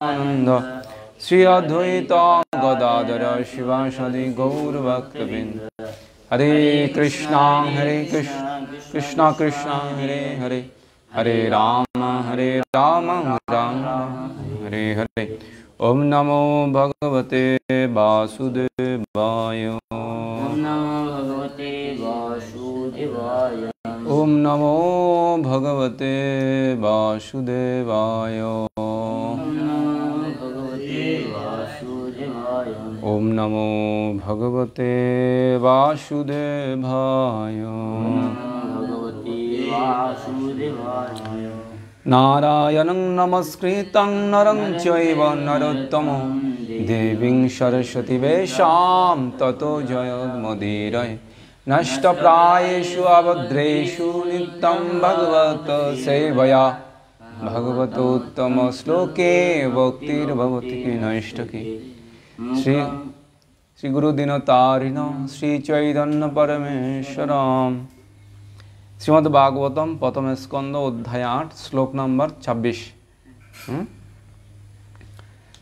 आनंद श्री अद्वैत गदाधर शिवासादि गौरभक्तवृंद। हरे कृष्णा कृष्णा कृष्णा हरे हरे, हरे राम राम हरे हरे। ओम नमो भगवते वासुदेवाय। ओम नमो भगवते वासुदेवाय। ओम नमो भगवते वासुदेवाय। ओम नमो भगवते वासुदेवाय। नारायणं नमस्कृतं नरं चैव नरोत्तमं देवीं सरस्वती वेशां ततो जयमुदीरये। नष्टप्रायेषु अभद्रेषु नित्यं भगवत सेवया भगवतोत्तम श्लोके भक्तिर्भवति नैष्ठिकी। श्री गुरु दिनतारिण श्री चैतन्य परमेश्वरम। श्रीमद् भागवतम प्रथम स्कंद अध्याय 8 श्लोक नंबर 26।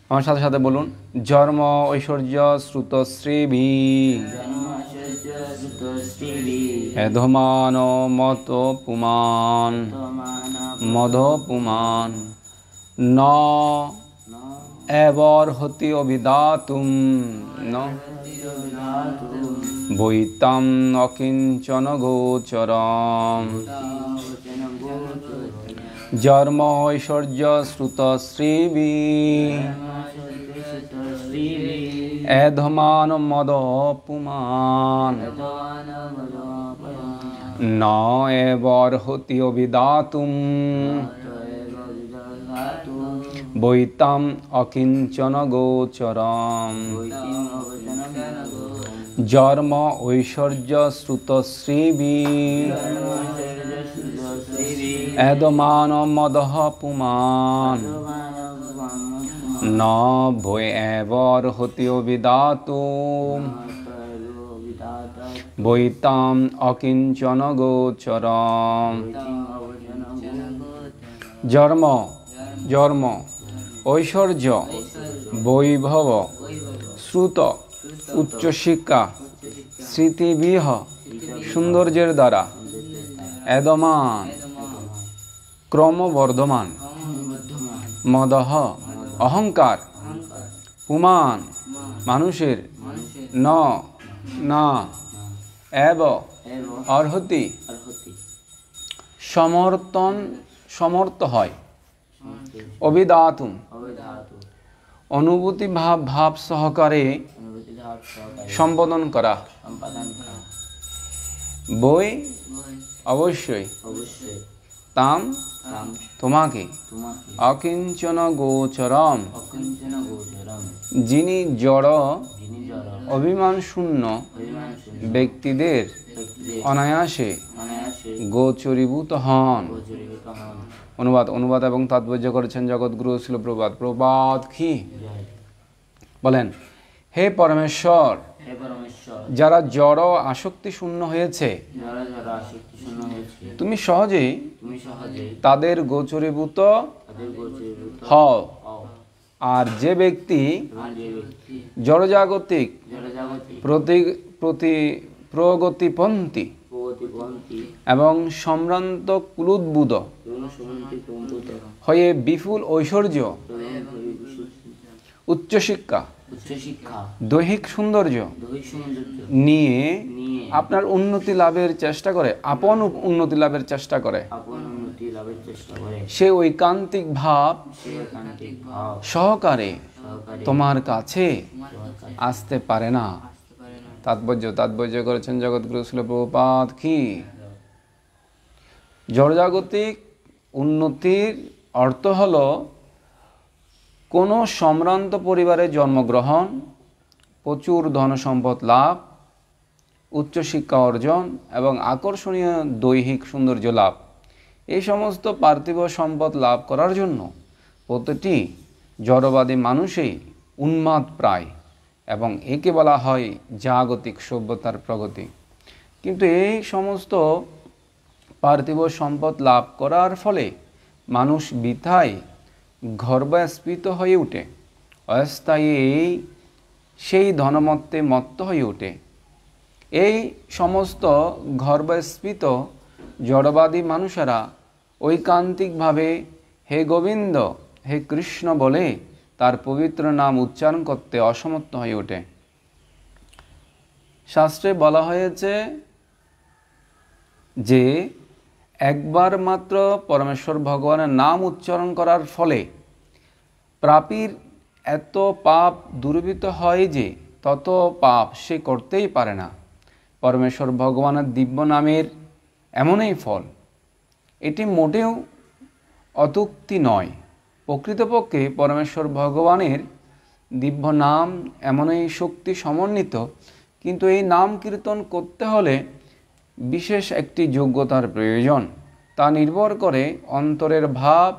আমার সাথে সাথে বলুন। জন্ম ঐশ্বর্য শ্রুতশ্রীভি এধমান মত পুমান মধ পুমান ন এবর হতি অভিধাতুম ন বৈতাম অকিঞ্চন গোচরম। জন্ম ঐশ্বর্য শ্রুতশ্রীভি এধমান মদ পুমান ন এবর হতি অভিধাতুম বৈতাম অকিঞ্চন গোচরম। জন্ম ঐশ্বর্য শ্রুতশ্রীভি এদমান মদঃ পুমান ন ভয় এবর হতি অভিধাতুম বৈতাম অকিঞ্চন গোচরম। জন্ম জন্ম ঐশ্বর্য বৈভব শ্রুত উচ্চশিক্ষা স্মৃতিবিহ সৌন্দর্যের দ্বারা এদমান ক্রমবর্ধমান মদহ অহংকার পুমান মানুষের ন না এব অর্হতি সমর্থন সমর্থ হয় অভিধাতুম অনুভূতি ভাব সহকারে সম্বোধন করা। বই অবশ্যই তাম তোমাকে অকিঞ্চন গোচরম যিনি জড় অভিমান শূন্য ব্যক্তিদের অনায়াসে গোচরীভূত হন। অনুবাদ এবং তাৎপর্য করেছেন জগৎগুরু শিল প্রবাদ। প্রবাদ কি বলেন? হে পরমেশ্বর, যারা জড় আসক্তি শূন্য হয়েছে তুমি সহজেই তাদের গোচরীভূত হও। আর যে ব্যক্তি জড়জাগতিক প্রগতিপন্থী এবং সম্ভ্রান্ত কুলোদ্ভূত হয়ে বিপুল ঐশ্বর্য উচ্চশিক্ষা দৈহিক সৌন্দর্য নিয়ে আপনার উন্নতি লাভের চেষ্টা করে, আপন উন্নতি লাভের চেষ্টা করে, সে ঐকান্তিক ভাব সহকারে তোমার কাছে আসতে পারে না। তাৎপর্য করেছেন জগৎগুরু শিল প্রভুপাদ কি। জড়জাগতিক উন্নতির অর্থ হলো কোনো সম্ভ্রান্ত পরিবারে জন্মগ্রহণ, প্রচুর ধন সম্পদ লাভ, উচ্চশিক্ষা অর্জন এবং আকর্ষণীয় দৈহিক সৌন্দর্য লাভ। এই সমস্ত পার্থিব সম্পদ লাভ করার জন্য প্রতিটি জড়বাদী মানুষই উন্মাদ প্রায় এবং একে বলা হয় জাগতিক সভ্যতার প্রগতি। কিন্তু এই সমস্ত পার্থিব সম্পদ লাভ করার ফলে মানুষ বৃথায় গর্ভস্ফীত হয়ে ওঠে, অস্থায়ী সেই ধনমত্তে মত্ত হয়ে ওঠে। এই সমস্ত গর্ভস্ফীত জড়বাদী মানুষেরা ঐকান্তিকভাবে হে গোবিন্দ, হে কৃষ্ণ বলে তার পবিত্র নাম উচ্চারণ করতে অসমর্থ হয়ে ওঠে। শাস্ত্রে বলা হয়েছে যে একবার মাত্র পরমেশ্বর ভগবানের নাম উচ্চারণ করার ফলে পাপীর এত পাপ দূরীভূত হয় যে তত পাপ সে করতেই পারে না। পরমেশ্বর ভগবানের দিব্য নামের এমনই ফল। এটি মোটেও অত্যুক্তি নয়। প্রকৃতপক্ষে পরমেশ্বর ভগবানের দিব্য নাম এমনই শক্তি সমন্বিত, কিন্তু এই নাম কীর্তন করতে হলে বিশেষ একটি যোগ্যতার প্রয়োজন। তা নির্ভর করে অন্তরের ভাব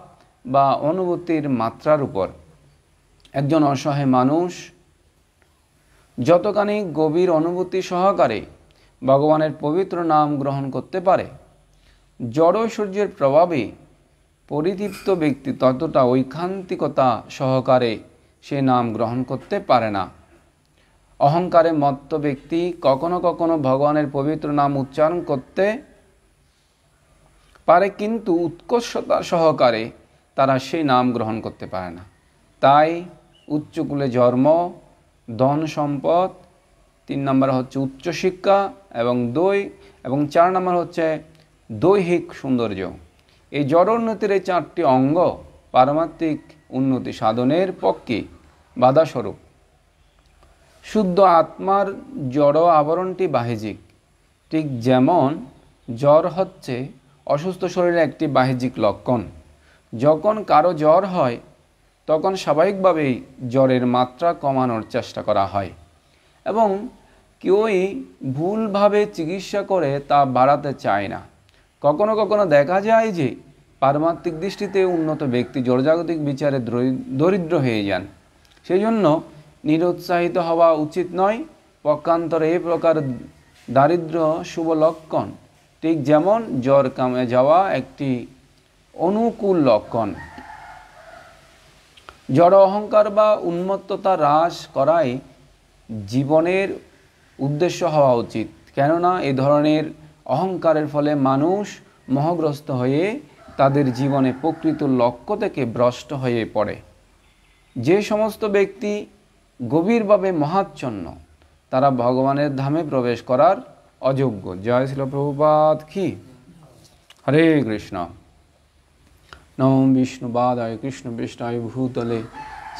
বা অনুভূতির মাত্রার উপর। একজন অসহায় মানুষ যতখানি গভীর অনুভূতি সহকারে ভগবানের পবিত্র নাম গ্রহণ করতে পারে, জড় ঐশ্বর্যের প্রভাবে পরিতৃপ্ত ব্যক্তি ততটা ঐকান্তিকতা সহকারে সে নাম গ্রহণ করতে পারে না। অহংকারে মত্ত ব্যক্তি কখনো কখনো ভগবানের পবিত্র নাম উচ্চারণ করতে পারে, কিন্তু উৎকর্ষতা সহকারে তারা সেই নাম গ্রহণ করতে পারে না। তাই উচ্চকুলে জন্ম, ধন সম্পদ, 3 নম্বর হচ্ছে উচ্চশিক্ষা এবং 4 নম্বর হচ্ছে দৈহিক সৌন্দর্য। এই জড় উন্নতির এই 4টি অঙ্গ পারমাত্মিক উন্নতি সাধনের পক্ষে বাধাস্বরূপ। শুদ্ধ আত্মার জড় আবরণটি বাহ্যিক। ঠিক যেমন জ্বর হচ্ছে অসুস্থ শরীরের একটি বাহ্যিক লক্ষণ। যখন কারো জ্বর হয় তখন স্বাভাবিকভাবেই জ্বরের মাত্রা কমানোর চেষ্টা করা হয় এবং কেউই ভুলভাবে চিকিৎসা করে তা বাড়াতে চায় না। কখনো কখনো দেখা যায় যে পারমাত্মিক দৃষ্টিতে উন্নত ব্যক্তি জড়জাগতিক বিচারে দরিদ্র হয়ে যান। সেই জন্য নিরুৎসাহিত হওয়া উচিত নয়। পক্ষান্তরে এই প্রকার দারিদ্র্য শুভ লক্ষণ, ঠিক যেমন জ্বর কমে যাওয়া একটি অনুকূল লক্ষণ। জড় অহংকার বা উন্মত্ততা হ্রাস করাই জীবনের উদ্দেশ্য হওয়া উচিত, কেননা এই ধরনের অহংকারের ফলে মানুষ মোহগ্রস্ত হয়ে তাদের জীবনে প্রকৃত লক্ষ্য থেকে ভ্রষ্ট হয়ে পড়ে। যে সমস্ত ব্যক্তি গভীরভাবে মহাচ্ছন্ন তারা ভগবানের ধামে প্রবেশ করার অযোগ্য। জয় শ্রীল প্রভুপাদ কি। হরে কৃষ্ণ। নমঃ বিষ্ণুপাদায় কৃষ্ণ পৃষ্ঠায় ভূতলে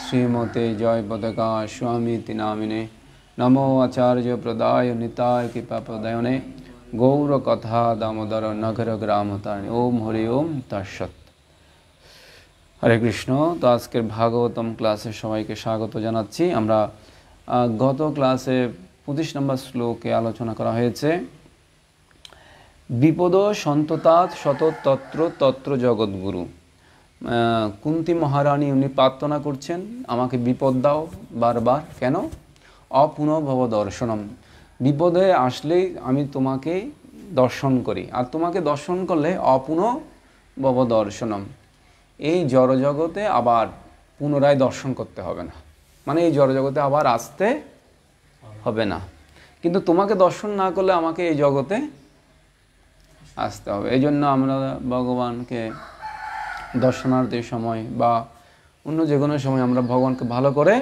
শ্রীমতে জয় পতাকা স্বামীতি নামিনে নমো আচার্য প্রদায় নিতায় কৃপা প্রদায়নে গৌর কথা দামোদর নগর গ্রাম তারিণী। ওম হরি ওম তৎসৎ। হরে কৃষ্ণ। তো আজকের ভাগবতম ক্লাসে সবাইকে স্বাগত জানাচ্ছি। আমরা গত ক্লাসে 25 নম্বর শ্লোকে আলোচনা করা হয়েছে বিপদ সন্ততাৎ শত তত্র তত্র জগৎগুরু। কুন্তী মহারানী উনি প্রার্থনা করছেন, আমাকে বিপদ দাও বারবার, কেন? অপুনঃভব দর্শনম। বিপদে আসলেই আমি তোমাকে দর্শন করি, আর তোমাকে দর্শন করলে অপুনঃভব দর্শনম। এই জড়জগতে আবার পুনরায় দর্শন করতে হবে না, মানে এই জড়জগতে আবার আসতে হবে না। কিন্তু তোমাকে দর্শন না করলে আমাকে এই জগতে আসতে হবে। এই জন্য আমরা ভগবানকে দর্শনার্থীর সময় বা অন্য যে কোনো সময় আমরা ভগবানকে ভালো করে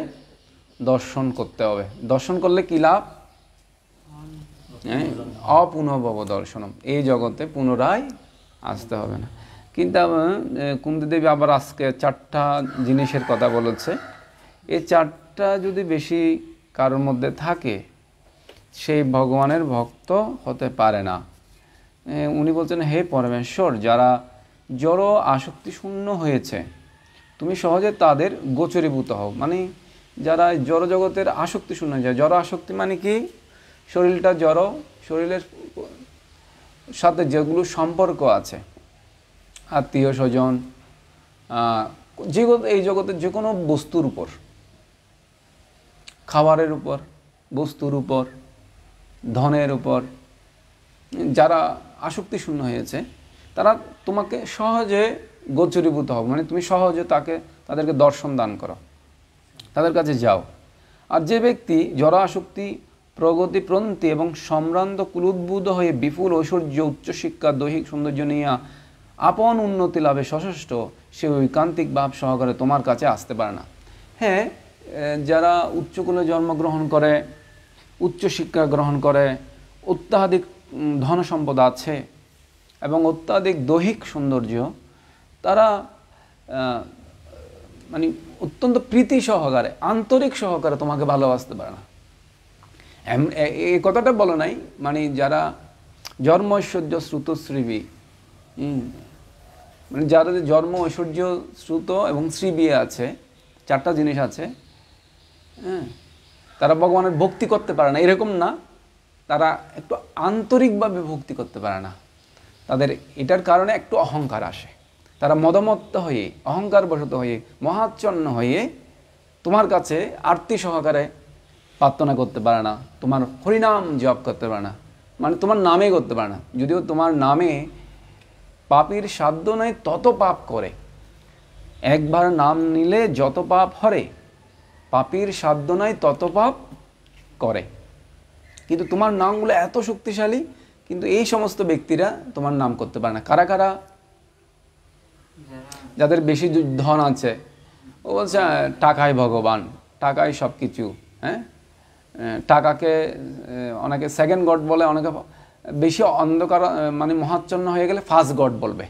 দর্শন করতে হবে। দর্শন করলে কী লাভ? অপুনঃভব দর্শনম। এই জগতে পুনরায় আসতে হবে না। কিন্তু কুন্তী দেবী আবার আজকে 4টা জিনিসের কথা বলেছে। এই 4টা যদি বেশি কারোর মধ্যে থাকে সেই ভগবানের ভক্ত হতে পারে না। উনি বলছেন, হে পরমেশ্বর, যারা জড় আসক্তি শূন্য হয়েছে তুমি সহজে তাদের গোচরীভূত হও। মানে যারা জড় জগতের আসক্তি শূন্য হয়ে যায়। জড় আসক্তি মানে কি? শরীরটা জড়, শরীরের সাথে যেগুলো সম্পর্ক আছে, আত্মীয় স্বজন, এই জগতের যে কোনো বস্তুর উপর, খাবারের উপর, বস্তুর উপর, ধনের উপর যারা আসক্তি শূন্য হয়েছে তারা তোমাকে সহজে গোচরীভূত হবে। মানে তুমি সহজে তাদেরকে দর্শন দান করো, তাদের কাছে যাও। আর যে ব্যক্তি জড় আসক্তি, প্রগতিপ্রন্থী এবং সম্ভ্রান্ত কুলোদ্ভূত হয়ে বিপুল ঐশ্বর্য, উচ্চশিক্ষা, দৈহিক সৌন্দর্য নিয়ে আপন উন্নতি লাভে সচেষ্ট, সে ঐকান্তিক ভাব সহকারে তোমার কাছে আসতে পারে না। হ্যাঁ, যারা উচ্চকুলে জন্মগ্রহণ করে, উচ্চশিক্ষা গ্রহণ করে, অত্যাধিক ধন সম্পদ আছে এবং অত্যাধিক দৈহিক সৌন্দর্য, তারা মানে অত্যন্ত প্রীতি সহকারে, আন্তরিক সহকারে তোমাকে ভালোবাসতে পারে না। এই কথাটা বলো নাই, মানে যারা জন্ম ঐশ্বর্য শ্রুতশ্রীবী, মানে যারা জন্ম ঐশ্বর্য শ্রুত এবং শ্রীবী আছে, চারটা জিনিস আছে, হ্যাঁ, তারা ভগবানের ভক্তি করতে পারে না এরকম না, তারা একটু আন্তরিকভাবে ভক্তি করতে পারে না। তাদের এটার কারণে একটু অহংকার আসে, তারা মদমত্ত হয়ে, অহংকার বশত হয়ে, মহাচ্ছন্ন হয়ে তোমার কাছে আরতি সহকারে প্রার্থনা করতে পারে না, তোমার হরিনাম জপ করতে পারে না, মানে তোমার নামে করতে পারে না। যদিও তোমার নামে পাপীর সাধ্য নাই তত পাপ করে, একবার নাম নিলে যত পাপ হরে, পাপীর সাধ্য নাই তত পাপ করে। কিন্তু তোমার নামগুলো এত শক্তিশালী, কিন্তু এই সমস্ত ব্যক্তিরা তোমার নাম করতে পারে না। কারা কারা? যাদের বেশি ধন আছে, ও বলছে টাকাই ভগবান, টাকাই সব কিছু। হ্যাঁ, টাকাকে অনেকে সেকেন্ড গড বলে, অনেকে বেশি অন্ধকার মানে মহাচ্ছন্ন হয়ে গেলে ফার্স্ট গড বলবে।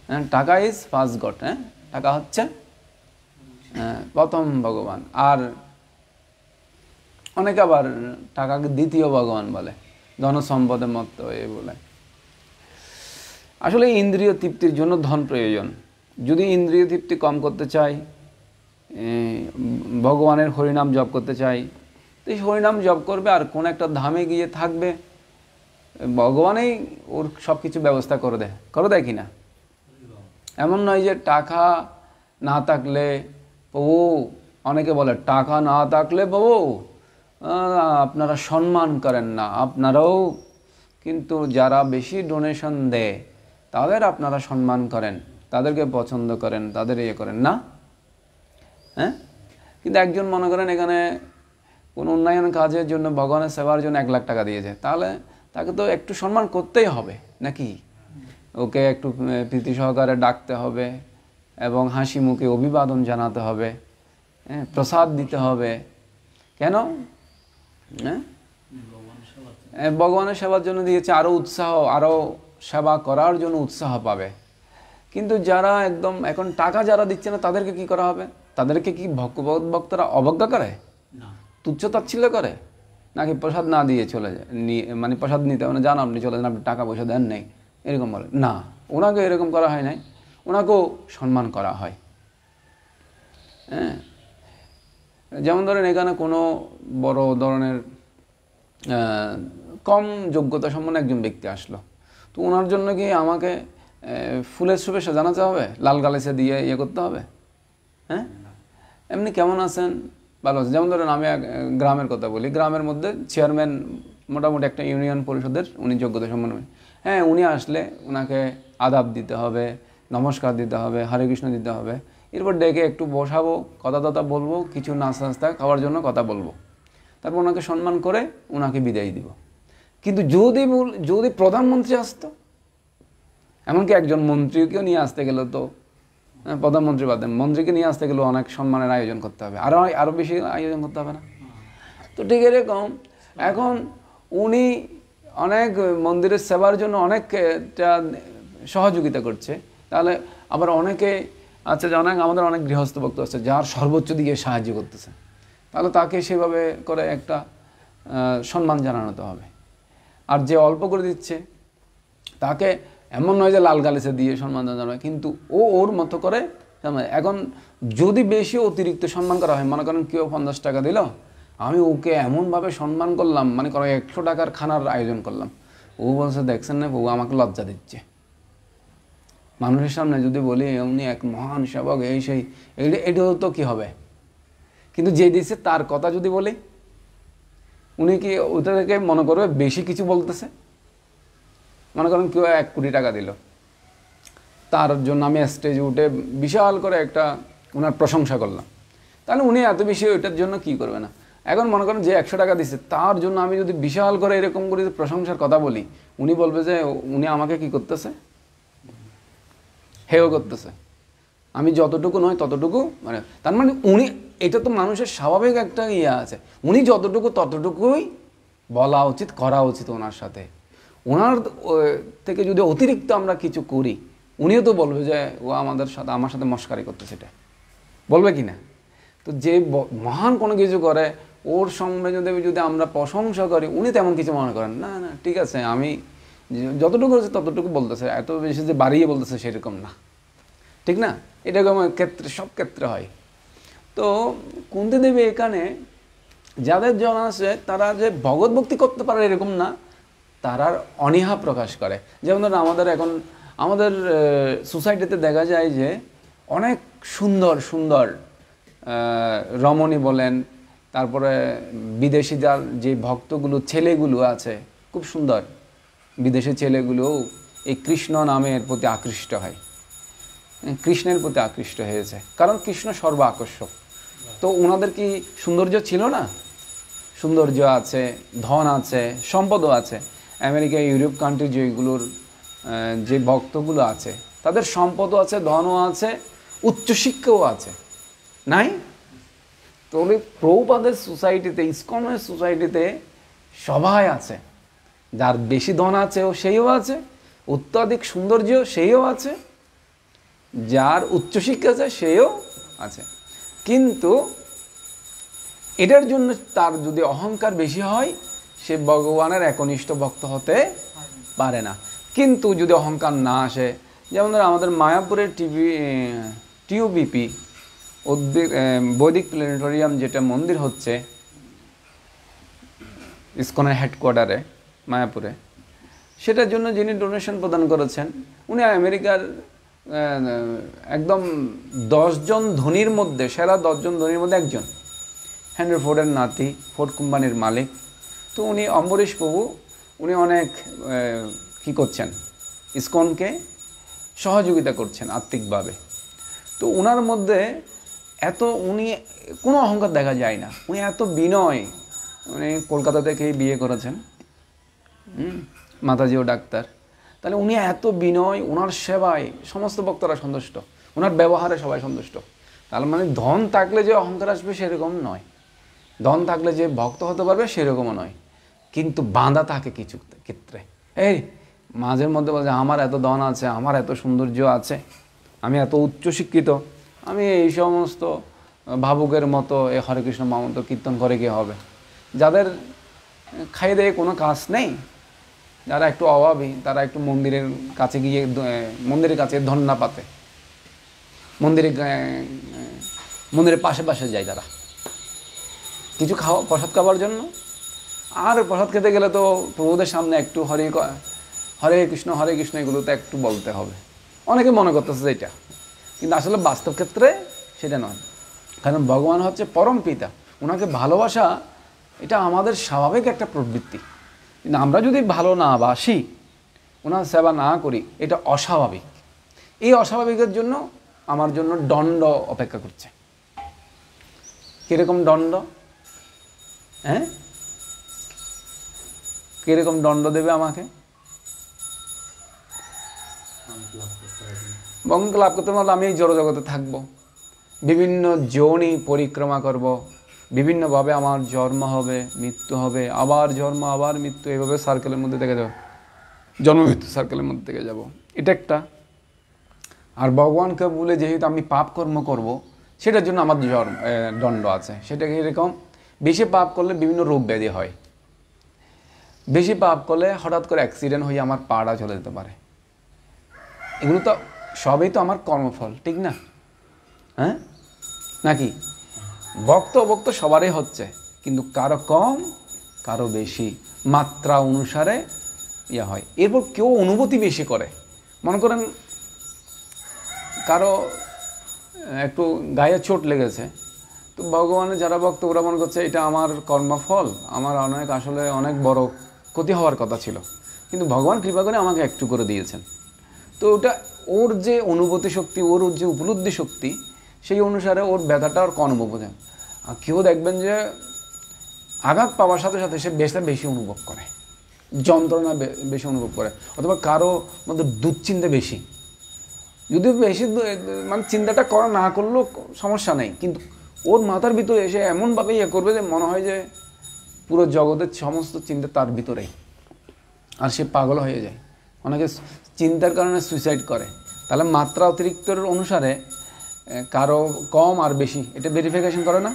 হ্যাঁ, টাকা ইজ ফার্স্ট গড। হ্যাঁ, টাকা হচ্ছে প্রথম ভগবান। আর অনেকে আবার টাকাকে দ্বিতীয় ভগবান বলে, ধন সম্পদের মতো এ বলে। আসলে ইন্দ্রিয় তৃপ্তির জন্য ধন প্রয়োজন। যদি ইন্দ্রিয় তৃপ্তি কম করতে চাই, ভগবানের হরিনাম জপ করতে চাই, তো এই হরিনাম জপ করবে আর কোন একটা ধামে গিয়ে থাকবে, ভগবানেই ওর সব কিছু ব্যবস্থা করে দেয় কি না? এমন নয় যে টাকা না থাকলে প্রভু, অনেকে বলে টাকা না থাকলে প্রভু আপনারা সম্মান করেন না, আপনারাও কিন্তু যারা বেশি ডোনেশন দেয় তাদের আপনারা সম্মান করেন, তাদেরকে পছন্দ করেন, তাদের ইয়ে করেন না। হ্যাঁ, কিন্তু একজন মনে করেন এখানে কোনো উন্নয়ন কাজের জন্য, ভগবানের সেবার জন্য 1 লাখ টাকা দিয়েছে, তাহলে তাকে তো একটু সম্মান করতেই হবে নাকি? ওকে একটু প্রীতি সহকারে ডাকতে হবে এবং হাসি মুখে অভিবাদন জানাতে হবে, হ্যাঁ, প্রসাদ দিতে হবে। কেন? হ্যাঁ, ভগবানের সেবার জন্য দিয়েছে, আরও উৎসাহ, আরও সেবা করার জন্য উৎসাহ পাবে। কিন্তু যারা একদম এখন টাকা যারা দিচ্ছে না, তাদেরকে কি করা হবে? তাদেরকে কি ভক্তরা অবজ্ঞা করে, তুচ্ছ-তাচ্ছিল্য করে, নাকি প্রসাদ না দিয়ে চলে যায়, মানে প্রসাদ নিতে মানে জান আপনি চলে যান, আপনি টাকা পয়সা দেন নেই, এরকম বলে না? ওনাকে এরকম করা হয় নাই, ওনাকেও সম্মান করা হয়। হ্যাঁ, যেমন ধরেন এখানে কোনো বড় ধরনের কম যোগ্যতা সম্পন্ন একজন ব্যক্তি আসলো, তো ওনার জন্য কি আমাকে ফুলের শুভেচ্ছা জানাতে হবে, লাল গালিচা দিয়ে ইয়ে করতে হবে? হ্যাঁ, এমনি কেমন আছেন, ভালো আছে। যেমন ধরেন আমি গ্রামের কথা বলি, গ্রামের মধ্যে চেয়ারম্যান মোটামুটি একটা ইউনিয়ন পরিষদের, উনি যোগ্যতা সম্পন্ন। হ্যাঁ, উনি আসলে ওনাকে আদাব দিতে হবে, নমস্কার দিতে হবে, হরে কৃষ্ণ দিতে হবে, এরপর ডেকে একটু বসাবো, কথা বলবো, কিছু নাস্তা খাওয়ার জন্য কথা বলবো, তারপর ওনাকে সম্মান করে ওনাকে বিদায় দিব। কিন্তু যদি প্রধানমন্ত্রী আসতো, এমনকি একজন মন্ত্রীকেও নিয়ে আসতে গেল, তো প্রধানমন্ত্রী বাদেন মন্ত্রীকে নিয়ে আসতে গেলেও অনেক সম্মানের আয়োজন করতে হবে, আরও বেশি আয়োজন করতে হবে না? তো ঠিক এরকম এখন উনি অনেক মন্দিরের সেবার জন্য অনেকটা সহযোগিতা করছে, তাহলে আবার অনেকে আছে যে আমাদের অনেক গৃহস্থ ভক্ত আছে যার সর্বোচ্চ দিয়ে সাহায্য করতেছে, তাহলে তাকে সেভাবে করে একটা সম্মান জানাতে হবে। আর যে অল্প করে দিচ্ছে তাকে এমন নয় যে লাল গালিচা দিয়ে সম্মান জানাবে, কিন্তু ওর মতো করে। এখন যদি বেশি অতিরিক্ত সম্মান করা হয়, মনে করেন কেউ 50 টাকা দিল, আমি ওকে এমনভাবে সম্মান করলাম, মানে 100 টাকার খানার আয়োজন করলাম, ও বলছে দেখছেন না ও আমাকে লজ্জা দিচ্ছে। মানুষের সামনে যদি বলি উনি এক মহান সেবক, এই সেই, এটাও তো কি হবে? কিন্তু যে দিচ্ছে তার কথা যদি বলি, উনি কি ওটা থেকে মনে করবে বেশি কিছু বলতেছে? মনে করেন কেউ 1 কোটি টাকা দিল, তার জন্য আমি স্টেজে উঠে বিশাল করে একটা ওনার প্রশংসা করলাম, তাহলে উনি এত বেশি ওইটার জন্য কি করবে না। এখন মনে করেন যে 100 টাকা দিচ্ছে, তার জন্য আমি যদি বিশাল করে এরকম করে প্রশংসার কথা বলি, উনি বলবে যে উনি আমাকে কি করতেছে, হেয় করতেছে। আমি যতটুকু নয় ততটুকু, মানে তার মানে উনি, এটা তো মানুষের স্বাভাবিক একটা ইয়ে আছে, উনি যতটুকু ততটুকুই বলা উচিত, করা উচিত ওনার সাথে। ওনার থেকে যদি অতিরিক্ত আমরা কিছু করি, উনিও তো বলবে যে ও আমার সাথে মস্কারি করতেছে, এটা বলবে কি না? তো যে মহান কোনো কিছু করে, ওর সঙ্গে যদি আমরা প্রশংসা করি, উনি তেমন কিছু মনে করেন না, না ঠিক আছে, আমি যতটুকু হচ্ছে ততটুকু বলতেছে, এত বেশি যে বাড়িয়ে বলতেছে সেরকম না, ঠিক না? এরকম ক্ষেত্রে, সব ক্ষেত্রে হয়। তো কুন্তী দেবী এখানে যাদের জন আছে, তারা যে ভগবত ভক্তি করতে পারে এরকম না, তারা অনীহা প্রকাশ করে। যেমন ধরুন আমাদের সোসাইটিতে দেখা যায় যে অনেক সুন্দর সুন্দর রমণী বলেন, তারপরে বিদেশি যার যে ভক্তগুলো, ছেলেগুলো আছে খুব সুন্দর, বিদেশি ছেলেগুলো এই কৃষ্ণ নামের প্রতি আকৃষ্ট হয়, কৃষ্ণের প্রতি আকৃষ্ট হয়েছে, কারণ কৃষ্ণ সর্ব আকর্ষক। তো ওনাদের কি সৌন্দর্য ছিল না? সৌন্দর্য আছে, ধন আছে, সম্পদও আছে। আমেরিকা, ইউরোপ কান্ট্রি যেগুলোর যে ভক্তগুলো আছে, তাদের সম্পদও আছে, ধনও আছে, উচ্চশিক্ষাও আছে, নাই? তো প্রভুপাদের সোসাইটিতে, ইসকনের সোসাইটিতে সবাই আছে, যার বেশি ধন আছে ও সেইও আছে, অত্যাধিক সৌন্দর্য সেইও আছে, যার উচ্চশিক্ষা আছে সেও আছে। কিন্তু এটার জন্য তার যদি অহংকার বেশি হয়, সে ভগবানের একনিষ্ঠ ভক্ত হতে পারে না। কিন্তু যদি অহংকার না আসে, যেমন ধর আমাদের মায়াপুরের টিউবিপি বৈদিক প্ল্যানেটোরিয়াম যেটা মন্দির হচ্ছে ইসকনের হেডকোয়ার্টারে মায়াপুরে, সেটার জন্য যিনি ডোনেশন প্রদান করেছেন, উনি আমেরিকার একদম 10 জন ধনীর মধ্যে, সেরা 10 জন ধনীর মধ্যে একজন, হেনরি ফোর্ডের নাতি, ফোর্ড কোম্পানির মালিক। তো উনি অম্বরীশ প্রভু, উনি অনেক কি করছেন, ইসকনকে সহযোগিতা করছেন আর্থিকভাবে। তো ওনার মধ্যে উনি কোনো অহংকার দেখা যায় না, উনি এত বিনয়। উনি কলকাতা থেকেই বিয়ে করেছেন, মাতাজিও ডাক্তার। তাহলে উনি এত বিনয়, ওনার সেবায় সমস্ত ভক্তরা সন্তুষ্ট, ওনার ব্যবহারে সবাই সন্তুষ্ট। তার মানে ধন থাকলে যে অহংকার আসবে সেরকম নয়, ধন থাকলে যে ভক্ত হতে পারবে সেরকমও নয়। কিন্তু বাঁধা থাকে কিছু ক্ষেত্রে, এই মাঝের মধ্যে বলছে আমার এত ধন আছে, আমার এত সৌন্দর্য আছে, আমি এত উচ্চশিক্ষিত, আমি এই সমস্ত ভাবুকের মতো এই হরে কৃষ্ণ মহামন্ত্র কীর্তন করে কি হবে? যাদের খাইয়ে দেয়ে কোনো কাজ নেই, যারা একটু অভাবী, তারা একটু মন্দিরের কাছে গিয়ে, মন্দিরের কাছে ধন্যা পাতে, মন্দিরের পাশে পাশে যায় তারা কিছু প্রসাদ খাওয়ার জন্য। আর প্রসাদ খেতে গেলে তো প্রভুদের সামনে একটু হরে কৃষ্ণ এগুলো তো একটু বলতে হবে। অনেকে মনে করতেছে এটা, কিন্তু আসলে বাস্তব ক্ষেত্রে সেটা নয়। কারণ ভগবান হচ্ছে পরম পিতা, ওনাকে ভালোবাসা এটা আমাদের স্বাভাবিক একটা প্রবৃত্তি। কিন্তু আমরা যদি ভালো না বাসি, ওনার সেবা না করি, এটা অস্বাভাবিক। এই অস্বাভাবিকের জন্য আমার জন্য দণ্ড অপেক্ষা করছে। কিরকম দণ্ড? হ্যাঁ, কিরকম দণ্ড দেবে আমাকে? ভগবানকে লাভ করতে পারলে আমি এই জড়জগতে থাকবো, বিভিন্ন যোনি পরিক্রমা করব, বিভিন্নভাবে আমার জন্ম হবে, মৃত্যু হবে, আবার জন্ম, আবার মৃত্যু, এইভাবে সার্কেলের মধ্যে থেকে যাবো, জন্ম মৃত্যু সার্কেলের মধ্যে থেকে যাব, এটা একটা। আর ভগবানকে বলে যেহেতু আমি পাপ কর্ম করব, সেটার জন্য আমার দণ্ড আছে। সেটা এরকম, বেশি পাপ করলে বিভিন্ন রোগ ব্যাধি হয়, বেশি পাপ করলে হঠাৎ করে অ্যাক্সিডেন্ট হয়ে আমার পাড়া চলে যেতে পারে। এগুলো তো সবই তো আমার কর্মফল, ঠিক না? হ্যাঁ, নাকি? ভক্ত সবারই হচ্ছে, কিন্তু কারো কম, কারো বেশি, মাত্রা অনুসারে ইয়ে হয়। এরপর কেউ অনুভূতি বেশি করে, মনে করেন কারো একটু গায়ে চোট লেগেছে, তো ভগবানের যারা ভক্ত ওরা মনে করছে এটা আমার কর্মফল, আমার আসলে অনেক বড় ক্ষতি হওয়ার কথা ছিল, কিন্তু ভগবান কৃপা করে আমাকে একটু করে দিয়েছেন। তো ওটা ওর যে অনুভূতি শক্তি, ওর যে উপলব্ধি শক্তি, সেই অনুসারে ওর ব্যথাটা ওর অনুভব বোঝে। আর কেউ দেখবেন যে আঘাত পাওয়ার সাথে সাথে সে বেশি অনুভব করে, যন্ত্রণা বেশি অনুভব করে, অথবা কারো মধ্যে দুশ্চিন্তা বেশি। যদিও বেশি মানে চিন্তাটা করা না করলেও সমস্যা নেই, কিন্তু ওর মাথার ভিতরে এসে এমনভাবে ইয়ে করবে যে মনে হয় যে পুরো জগতের সমস্ত চিন্তা তার ভিতরেই, আর সে পাগল হয়ে যায়। অনেকে চিন্তার কারণে সুইসাইড করে। তাহলে মাত্রা অতিরিক্ত অনুসারে কারো কম আর বেশি এটা ভেরিফিকেশন করে না?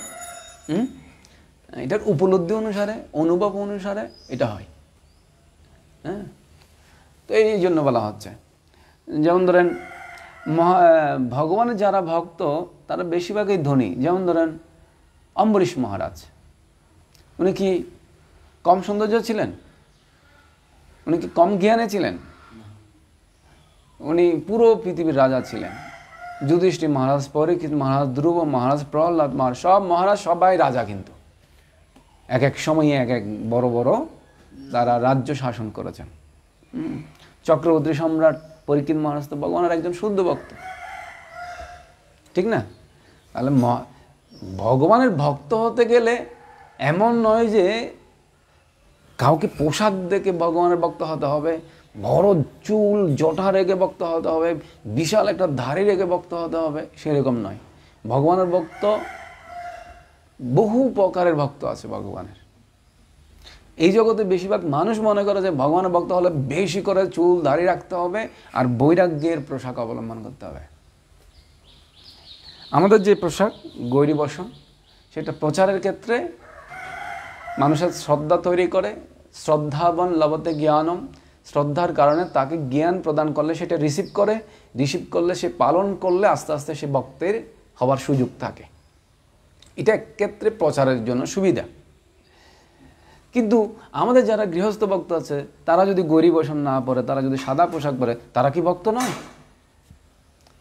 এটার উপলব্ধি অনুসারে, অনুভব অনুসারে এটা হয়। হ্যাঁ, তো এই জন্য বলা হচ্ছে, যেমন ধরেন ভগবানের যারা ভক্ত তারা বেশিরভাগই ধনী। যেমন ধরেন অম্বরীশ মহারাজ, উনি কি কম সৌন্দর্য ছিলেন? উনি কি কম জ্ঞানে ছিলেন? উনি পুরো পৃথিবীর রাজা ছিলেন। যুধিষ্ঠির মহারাজ, পরীক্ষিত মহারাজ, ধ্রুব মহারাজ, প্রহ্লাদ মহারাজ, সব মহারাজ সবাই রাজা, কিন্তু এক এক সময়ে এক এক বড় বড় তারা রাজ্য শাসন করেছেন। চক্রবর্তী সম্রাট পরীক্ষিত মহারাজ তো ভগবানের একজন শুদ্ধ ভক্ত, ঠিক না? তাহলে ভগবানের ভক্ত হতে গেলে এমন নয় যে কাউকে পোশাক দেখে ভগবানের ভক্ত হতে হবে, বড় চুল জটা রেখে ভক্ত হতে হবে, বিশাল একটা ধাড়ি রেখে ভক্ত হতে হবে, সেরকম নয়। ভগবানের ভক্ত বহু প্রকারের ভক্ত আছে ভগবানের। এই জগতে বেশিরভাগ মানুষ মনে করে যে ভগবানের ভক্ত হলে বেশি করে চুল দাড়ি রাখতে হবে আর বৈরাগ্যের পোশাক অবলম্বন করতে হবে। আমাদের যে পোশাক গৌরী বসন, সেটা প্রচারের ক্ষেত্রে মানুষের শ্রদ্ধা তৈরি করে। শ্রদ্ধাবন লভতে জ্ঞানম, শ্রদ্ধার কারণে তাকে জ্ঞান প্রদান করলে সেটা রিসিভ করে, রিসিভ করলে সে পালন করলে আস্তে আস্তে সে ভক্তের হওয়ার সুযোগ থাকে। এটা ক্ষেত্রে প্রচারের জন্য সুবিধা। কিন্তু আমাদের যারা গৃহস্থ ভক্ত আছে তারা যদি গৌরী বসন না পরে, তারা যদি সাদা পোশাক পরে, তারা কি ভক্ত নয়?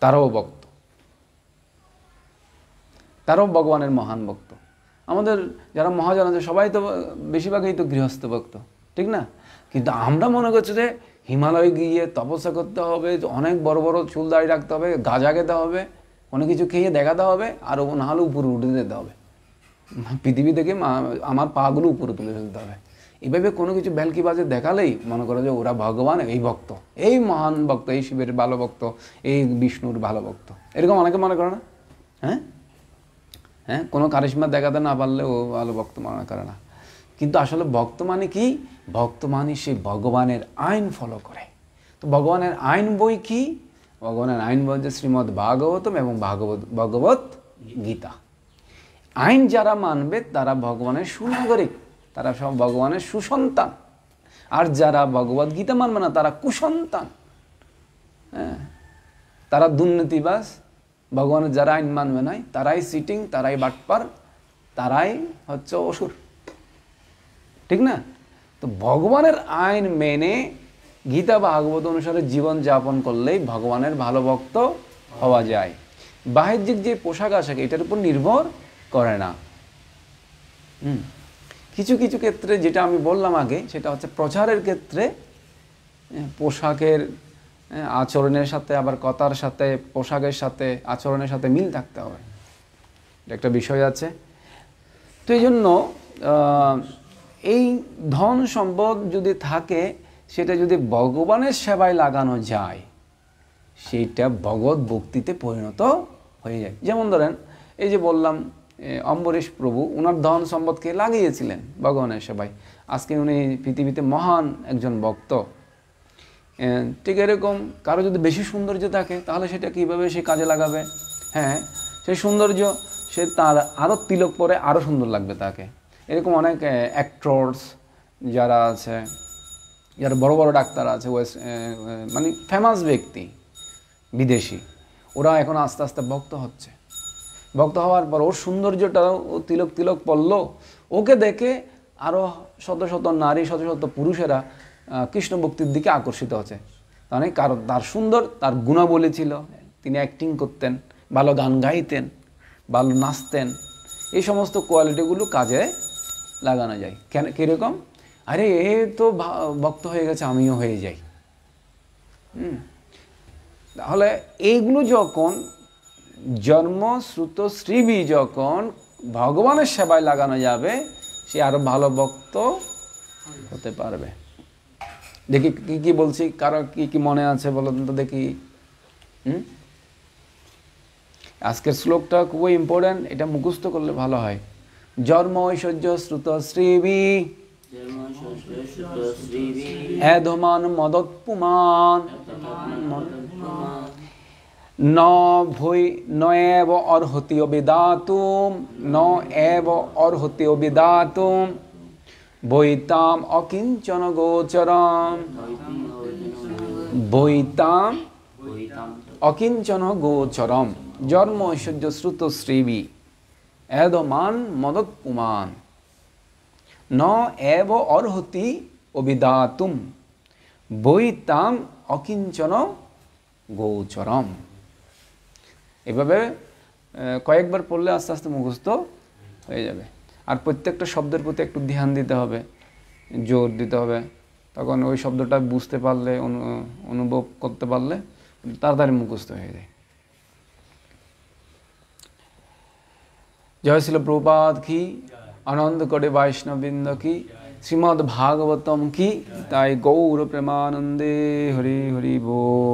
তারাও ভক্ত, তারাও ভগবানের মহান ভক্ত। আমাদের যারা মহাজন আছে সবাই তো বেশিরভাগই তো গৃহস্থ ভক্ত, ঠিক না? কিন্তু আমরা মনে করছি যে হিমালয়ে গিয়ে তপস্যা করতে হবে, অনেক বড় বড় চুল দাড়ি রাখতে হবে, গাঁজা খেতে হবে, অনেক কিছু খেয়ে দেখাতে হবে, আর না হলে উপরে উঠে যেতে হবে, পৃথিবী থেকে আমার পাগুলো উপরে তুলে ফেলতে হবে। এভাবে কোনো কিছু ভ্যালকি বাজে দেখালেই মনে করো যে ওরা ভগবান, এই ভক্ত, এই মহান ভক্ত, এই শিবের ভালো ভক্ত, এই বিষ্ণুর ভালো ভক্ত, এরকম অনেকে মনে করে না? হ্যাঁ হ্যাঁ, কোনো কারিশমা দেখাতে না পারলে ও ভালো ভক্ত মনে করে না। কিন্তু আসলে ভক্ত মানে কি? ভক্ত মানে সে ভগবানের আইন ফলো করে। তো ভগবানের আইন বই কি? ভগবানের আইন বই হচ্ছে শ্রীমদ্ ভাগবতম এবং ভগবত গীতা। আইন যারা মানবে তারা ভগবানের সুনাগরিক, তারা সব ভগবানের সুসন্তান। আর যারা ভগবত গীতা মানবে না তারা কুসন্তান। হ্যাঁ, তারা দুর্নীতিবাজ। ভগবানের যারা আইন মানবে নাই তারাই সিটিং, তারাই বাটপার, তারাই হচ্ছে অসুর, ঠিক না? তো ভগবানের আইন মেনে গীতা ভাগবত অনুসারে জীবন যাপন করলেই ভগবানের ভালো ভক্ত হওয়া যায়। বাহ্যিক যে পোশাক আশাক এটার উপর নির্ভর করে না। কিছু কিছু ক্ষেত্রে যেটা আমি বললাম আগে, সেটা হচ্ছে প্রচারের ক্ষেত্রে পোশাকের আচরণের সাথে, আবার কথার সাথে, পোশাকের সাথে, আচরণের সাথে মিল থাকতে হবে, এটা একটা বিষয় আছে। তো এই জন্য এই ধন সম্পদ যদি থাকে, সেটা যদি ভগবানের সেবায় লাগানো যায়, সেইটা ভগবত ভক্তিতে পরিণত হয়ে যায়। যেমন ধরেন এই যে বললাম অম্বরীশ প্রভু, ওনার ধন সম্পদকে লাগিয়েছিলেন ভগবানের সেবায়, আজকে উনি পৃথিবীতে মহান একজন ভক্ত। ঠিক এরকম কারো যদি বেশি সৌন্দর্য থাকে তাহলে সেটা কীভাবে সে কাজে লাগাবে? হ্যাঁ, সেই সৌন্দর্য সে তার আরও তিলক পরে আরও সুন্দর লাগবে তাকে। এরকম অনেক অ্যাক্টরস যারা আছে, যারা বড় বড় ডাক্তার আছে, মানে ফেমাস ব্যক্তি বিদেশি, ওরা এখন আস্তে আস্তে ভক্ত হচ্ছে। ভক্ত হওয়ার পর ওর সৌন্দর্যটাও তিলক তিলক পড়লো, ওকে দেখে আরও শত শত নারী, শত শত পুরুষেরা কৃষ্ণ ভক্তির দিকে আকর্ষিত হচ্ছে। মানে কারণ তার সুন্দর, তার গুণাবলী ছিল, তিনি অ্যাক্টিং করতেন, ভালো গান গাইতেন, ভালো নাচতেন, এই সমস্ত কোয়ালিটিগুলো কাজে লাগানো যায়। কেন, কীরকম? আরে এ তো ভক্ত হয়ে গেছে, আমিও হয়ে যাই। তাহলে এইগুলো যখন জন্ম শ্রুত শ্রীবি যখন ভগবানের সেবায় লাগানো যাবে, সে আরো ভালো ভক্ত হতে পারবে। দেখি কি কি বলছি, কারো কি কি মনে আছে বলুন তো দেখি। আজকের শ্লোকটা খুবই ইম্পর্টেন্ট, এটা মুখস্থ করলে ভালো হয়। জন্ম ঐশ্বর্য শ্রুত শ্রীবি এধমান মদৎপুমান ন ভৈ ন এব অর্হতি অবিদাতুম ন এব অর্হতি অবিদাতুম বৈতাম অকিঞ্চন গোচরম বৈতাম অকিঞ্চন গোচরম জন্ম ঐশ্বর্য শ্রুত শ্রীবি এদমান মদৎপুমান ন এব অর্হতি অবিদাতুম বৈতাম অকিঞ্চন গোচরম। এভাবে কয়েকবার পড়লে আস্তে আস্তে মুখস্থ হয়ে যাবে। আর প্রত্যেকটা শব্দের প্রতি একটু ধ্যান দিতে হবে, জোর দিতে হবে, তখন ওই শব্দটা বুঝতে পারলে, অনুভব করতে পারলে তাড়াতাড়ি মুখস্থ হয়ে যায়। জয় শ্রীল প্রভুপাদ কি, আনন্দ করে বৈষ্ণববৃন্দ কি, শ্রীমদ্ ভাগবতম কি, তাই গৌর প্রেমানন্দে হরি হরি বল।